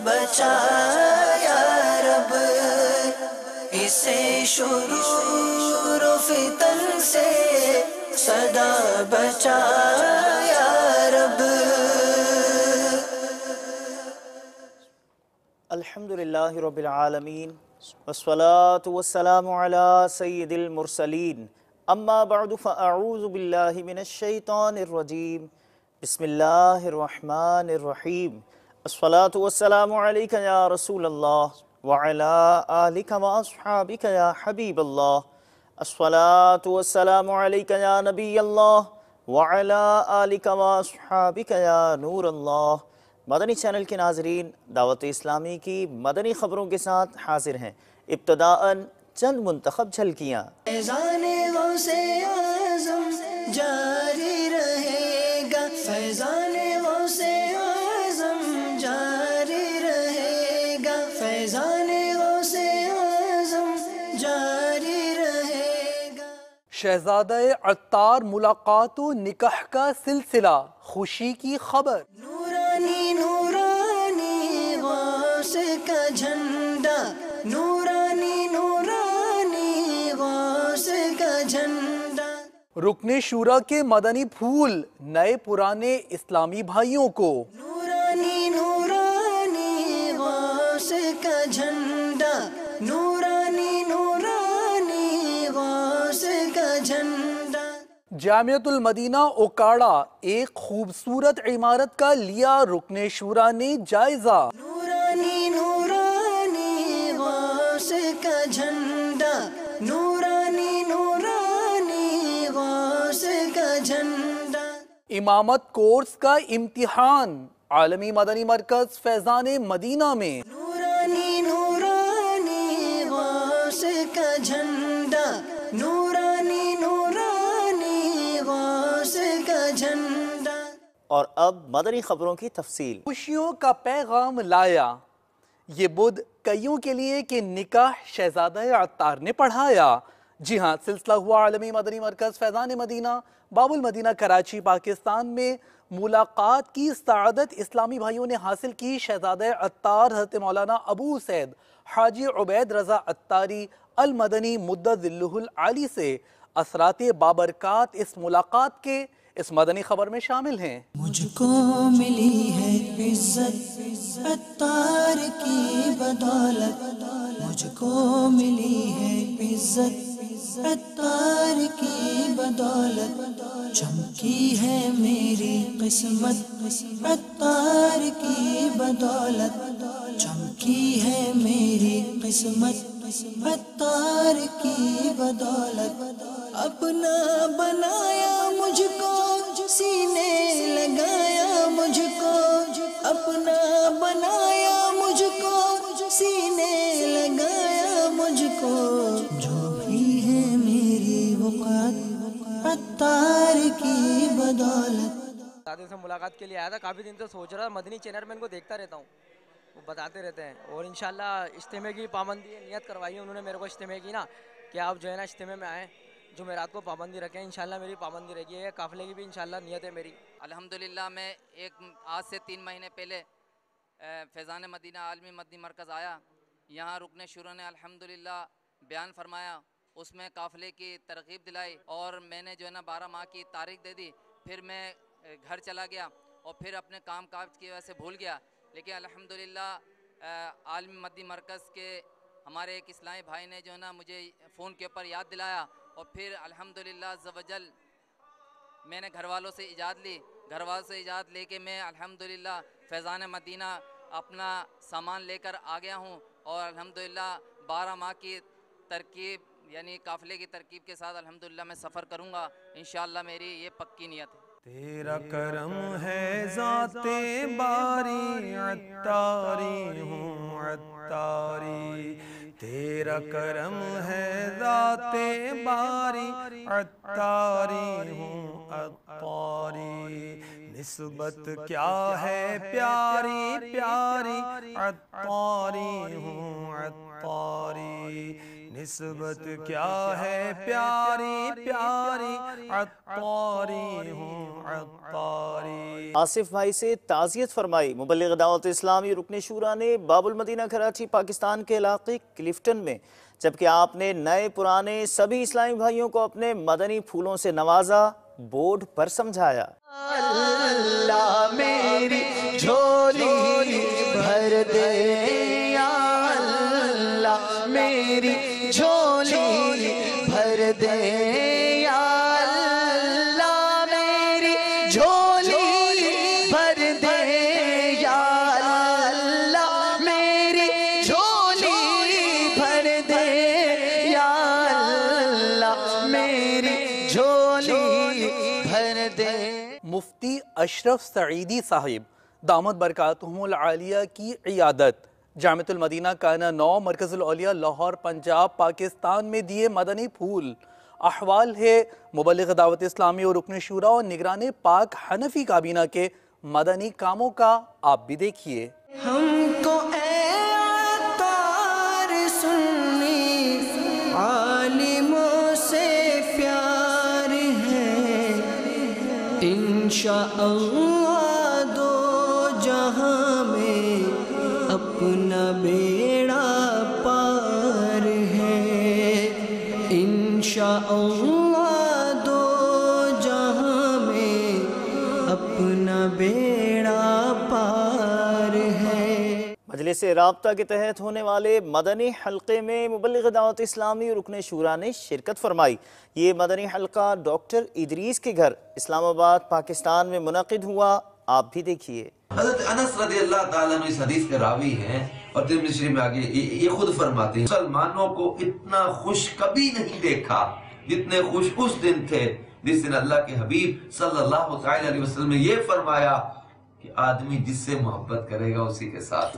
بچا یا رب، اسے شرور و فتن سے سدا بچا یا رب۔ الحمدللہ رب العالمین والصلاة والسلام علی سید المرسلین، اما بعد فاعوذ باللہ من الشیطان الرجیم، بسم اللہ الرحمن الرحیم۔ الصلاة والسلام علیکہ یا رسول اللہ وعلی آلک واصحابک یا حبیب اللہ۔ الصلاة والسلام علیکہ یا نبی اللہ وعلی آلک واصحابک یا نور اللہ۔ مدنی چینل کے ناظرین، دعوت اسلامی کی مدنی خبروں کے ساتھ حاضر ہیں۔ ابتداءً چند منتخب جھلکیاں۔ فیضان غوث اعظم جاری رہے گا، فیضان غوث اعظم جاری رہے گا، فیضان غوث اعظم جاری رہے گا۔ شہزادہ عطار ملاقات و نکاح کا سلسلہ، خوشی کی خبر۔ نورانی نورانی غوث کا جھنڈا، نورانی نورانی غوث کا جھنڈا۔ رکن شورا کے مدنی پھول نئے پرانے اسلامی بھائیوں کو۔ نورانی نورانی غوث کا جھنڈا، نورانی نورانی غوث کا جھنڈا۔ جامعۃ المدینہ اوکاڑا ایک خوبصورت عمارت کا لیا رکن شورا نے جائزہ۔ نورانی نورانی غوث کا جھنڈا، نورانی نورانی غوث کا جھنڈا۔ امامت کورس کا امتحان عالمی مدنی مرکز فیضان مدینہ میں۔ نورانی نورانی غوث کا جھنڈا، نورانی نورانی غوث کا جھنڈا۔ اور اب مدنی خبروں کی تفصیل۔ خوشیوں کا پیغام لایا یہ بدھ کئیوں کے لیے کہ نکاح شہزادہ عطار نے پڑھایا۔ جی ہاں، سلسلہ ہوا عالمی مدنی مرکز فیضان مدینہ باب المدینہ کراچی پاکستان میں۔ ملاقات کی سعادت اسلامی بھائیوں نے حاصل کی۔ شہزادہ عطار حضرت مولانا ابو سعید حاجی عبید رضا عطاری المدنی مدد ذلہ العالی سے اثرات بابرکات اس ملاقات کے اس مدنی خبر میں شامل ہیں۔ مجھ کو ملی ہے عزت عطار کی بدولت، مجھ کو ملی ہے عزت عطار کی بدولت، چمکی ہے میری قسمت عطار کی بدولت، چمکی ہے میری قسمت عطار کی بدولت۔ اپنا بنایا مجھ کو، سینے لگایا مجھ کو، اپنا بنایا مجھ کو، سینے لگایا مجھ کو، جو بھی ہے میری وقت عطار کی بدولت۔ دادے سے ملاقات کے لیے آیا تھا، کافی دن سے سوچ رہا تھا، مدنی چینل میں ان کو دیکھتا رہتا ہوں، وہ بتاتے رہتے ہیں، اور انشاءاللہ اجتماع کی پابندی نیت کروائی ہے انہوں نے میرے کو اجتماع کی نا، کہ آپ جو ہے نا اجتماع میں آئیں، جمعرات کو پابندی رکھیں۔ انشاءاللہ میری پابندی رہے گی، قافلے کی بھی انشاءاللہ نیت ہے میری۔ الحمدللہ میں آج سے 3 مہینے پہلے فیضان مدینہ عالمی مدنی مرکز آیا، یہاں رکن شورا نے الحمدللہ بیان فرمایا، اس میں قافلے کی ترغیب دلائی، اور میں نے جو ہے نا 12 ماہ کی تاریخ دے دی۔ پھر میں گھر چلا گیا اور پھر اپنے کام کاج کی وجہ سے بھول گیا، لیکن الحمدللہ عالمی مدنی مرکز کے ہمارے ایک اسلامی بھائی نے جو ہے نا مجھے فون کے اوپر یاد دلایا، اور پھر الحمدللہ عز و جل میں نے گھر والوں سے اجازت لی، گھر والوں سے اجازت لے کے میں الحمدللہ فیضان مدینہ اپنا سامان لے کر آ گیا ہوں، اور الحمدللہ 12 ماہ کی ترکیب یعنی قافلے کی ترکیب کے ساتھ الحمدللہ میں سفر کروں گا، انشاءاللہ میری یہ پکی نیت ہے۔ تیرا کرم ہے ذات باری عطاری ہوں عطاری، تیرا کرم ہے ذات باری عطاری ہوں عطاری، نسبت کیا ہے پیاری پیاری عطاری ہوں عطاری، نسبت کیا ہے پیاری پیاری عطاری ہوں عطاری. آصف بھائی سے تعزیت فرمائی. مبلغ دعوت اسلامی رکن شورا نے باب المدینہ کراچی پاکستان کے علاقے کلفٹن میں، جبکہ آپ نے نئے پرانے سبھی اسلامی بھائیوں کو اپنے مدنی پھولوں سے نوازا، بورڈ پر سمجھایا. اللہ میری جھولی بھر دے یا اللہ میری جھولی بھر دے یا اللہ میری جھولی بھر دے یا اللہ میری جھولی بھر دے یا اللہ میری جھولی بھر دے. مفتی اشرف سعیدی صاحب دامت برکاتہم العالیہ کی عیادت جامعۃ المدینہ کانہ 9 مرکز الاولیاء لاہور پنجاب پاکستان میں دیے مدنی پھول. احوال ہے مبلغ دعوت اسلامی اور رکن شورا اور نگران پاک حنفی کابینہ کے مدنی کاموں کا آپ بھی دیکھیے. ہم کو اے عطار سنی عالموں سے پیار ہے، انشاءاللہ دو جہاں میں اپنا بیڑا پار ہے، انشاءاللہ دو جہاں میں اپنا بیڑا پار ہے. مجلس رابطہ کے تحت ہونے والے مدنی حلقے میں مبلغ دعوت اسلامی رکن شورا نے شرکت فرمائی. یہ مدنی حلقہ ڈاکٹر ادریس کے گھر اسلام آباد پاکستان میں منعقد ہوا، آپ بھی دیکھیے. حضرت انس رضی اللہ تعالیٰ عنہ اس حدیث کے راوی ہیں اور ترمذی شریف میں آگے یہ خود فرماتے ہیں مسلمانوں کو اتنا خوش کبھی نہیں دیکھا جتنے خوش اس دن تھے جس دن اللہ کے حبیب صلی اللہ علیہ وسلم نے یہ فرمایا کہ آدمی جس سے محبت کرے گا اسی کے ساتھ.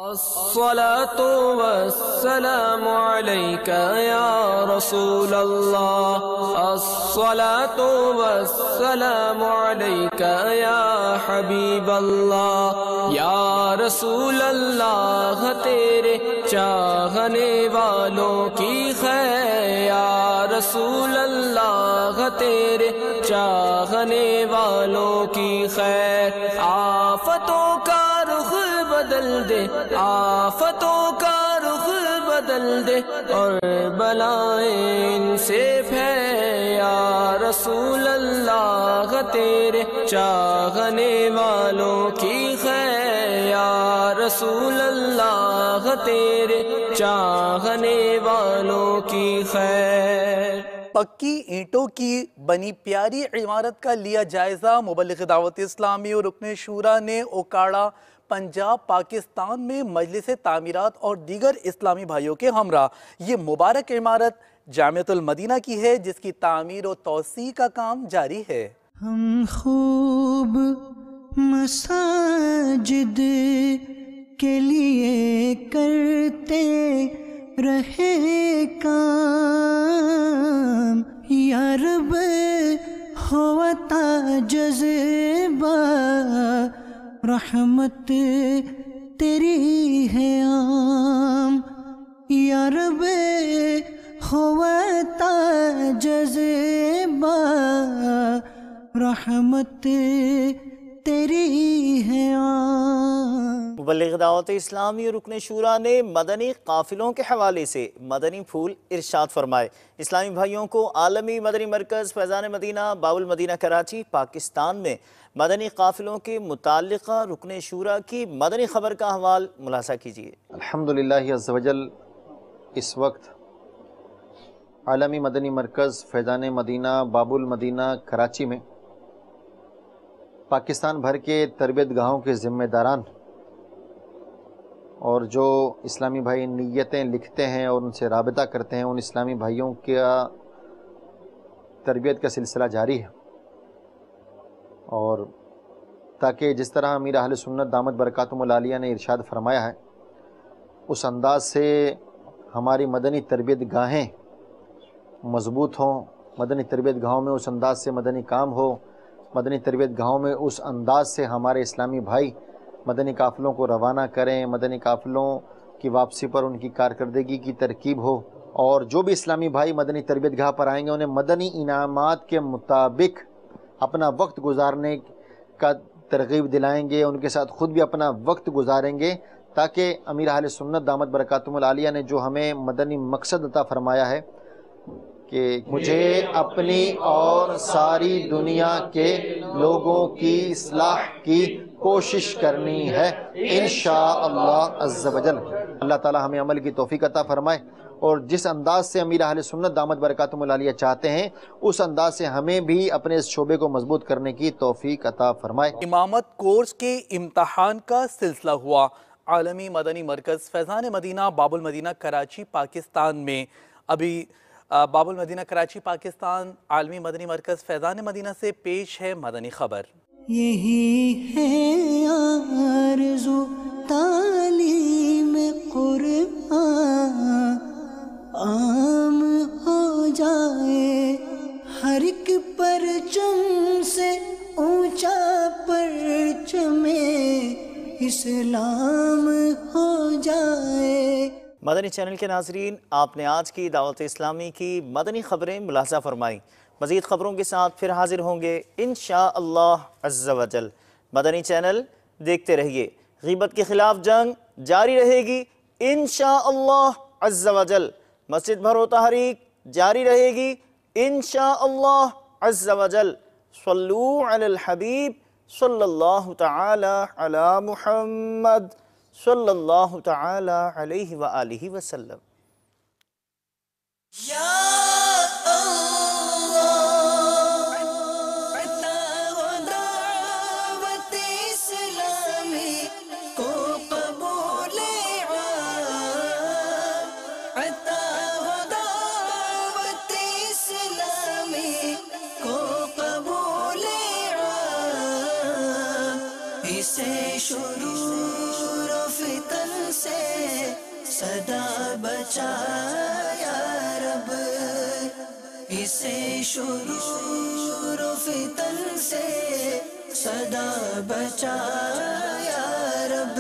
الصلاة والسلام عليك يا رسول الله، الصلاة والسلام عليك يا حبيب الله، یا رسول اللہ تیرے چاہنے والوں کی خیر، یا رسول اللہ تیرے چاہنے والوں کی خیر. آفتوں کا رخ بدل دے، آفتوں کا رخ بدل دے اور بلائیں ان سے پھیر، یا رسول اللہ تیرے چاہنے والوں کی خیر، یا رسول اللہ تیرے چاہنے والوں کی خیر. پکی اینٹوں کی بنی پیاری عمارت کا لیا جائزہ. مبلغ دعوت اسلامی اور رکن شورا نے اوکاڑا پنجاب پاکستان میں مجلس تعمیرات اور دیگر اسلامی بھائیوں کے ہمراہ یہ مبارک عمارت جامعۃ المدینہ کی ہے، جس کی تعمیر و توسیع کا کام جاری ہے. ہم خوب مساجد کے لیے کرتے رہے کام، یا رب ہوتا جذبہ رحمت تیری ہے عام، یا رب ہوتا جذبہ رحمت تیری ہے عام. مبلغ دعوت اسلامی اور رکن شورا نے مدنی قافلوں کے حوالے سے مدنی پھول ارشاد فرمائے. اسلامی بھائیوں کو عالمی مدنی مرکز فیضان مدینہ باب المدینہ کراچی پاکستان میں مدنی قافلوں کے متعلقہ رکن شورا کی مدنی خبر کا احوال ملاحظہ کیجیے. الحمدللہ عز و جل اس وقت عالمی مدنی مرکز فیضان مدینہ باب المدینہ کراچی میں پاکستان بھر کے تربیت گاہوں کے ذمہ داران اور جو اسلامی بھائی نیتیں لکھتے ہیں اور ان سے رابطہ کرتے ہیں، ان اسلامی بھائیوں کا تربیت کا سلسلہ جاری ہے. اور تاکہ جس طرح امیر اہل سنت دامت برکاتہم العالیہ نے ارشاد فرمایا ہے اس انداز سے ہماری مدنی تربیت گاہیں مضبوط ہوں، مدنی تربیت گاہوں میں اس انداز سے مدنی کام ہو، مدنی تربیت گاہوں میں اس انداز سے ہمارے اسلامی بھائی مدنی قافلوں کو روانہ کریں، مدنی قافلوں کی واپسی پر ان کی کارکردگی کی ترکیب ہو، اور جو بھی اسلامی بھائی مدنی تربیت گاہ پر آئیں گے انہیں مدنی انعامات کے مطابق اپنا وقت گزارنے کا ترغیب دلائیں گے، ان کے ساتھ خود بھی اپنا وقت گزاریں گے، تاکہ امیر اہل سنت دامت برکاتہم العالیہ نے جو ہمیں مدنی مقصد عطا فرمایا ہے کہ مجھے اپنی اور ساری دنیا کے لوگوں کی اصلاح کی کوشش کرنی ہے انشاءاللہ عز و جل۔ اللہ تعالی ہمیں عمل کی توفیق عطا فرمائے، اور جس انداز سے امیر اہل سنت دامت برکاتہم العالیہ چاہتے ہیں اس انداز سے ہمیں بھی اپنے اس شعبے کو مضبوط کرنے کی توفیق عطا فرمائے۔ امامت کورس کے امتحان کا سلسلہ ہوا۔ عالمی مدنی مرکز فیضان مدینہ باب المدینہ کراچی پاکستان میں ابھی باب المدینہ کراچی پاکستان عالمی مدنی مرکز فیضان مدینہ سے پیش ہے مدنی خبر۔ یہی ہے آرزو تعلیم قرآن عام ہو جائے، ہر ایک پرچم سے اونچا پرچم اسلام ہو جائے۔ مدنی چینل کے ناظرین، آپ نے آج کی دعوت اسلامی کی مدنی خبریں ملاحظہ فرمائی۔ مزید خبروں کے ساتھ پھر حاضر ہوں گے انشاءاللہ عز و جل۔ مدنی چینل دیکھتے رہیے، غیبت کے خلاف جنگ جاری رہے گی انشاءاللہ عز و جل۔ مسجد بھرو تحریک جاری رہے گی انشاءاللہ عز و جل۔ صلو علی الحبیب صلی اللہ تعالی علی محمد صلی اللہ تعالی علیہ وآلہ وسلم۔ شرور و فتن سے صدا بچا یا رب، اسے شرور و فتن سے صدا بچا یا رب۔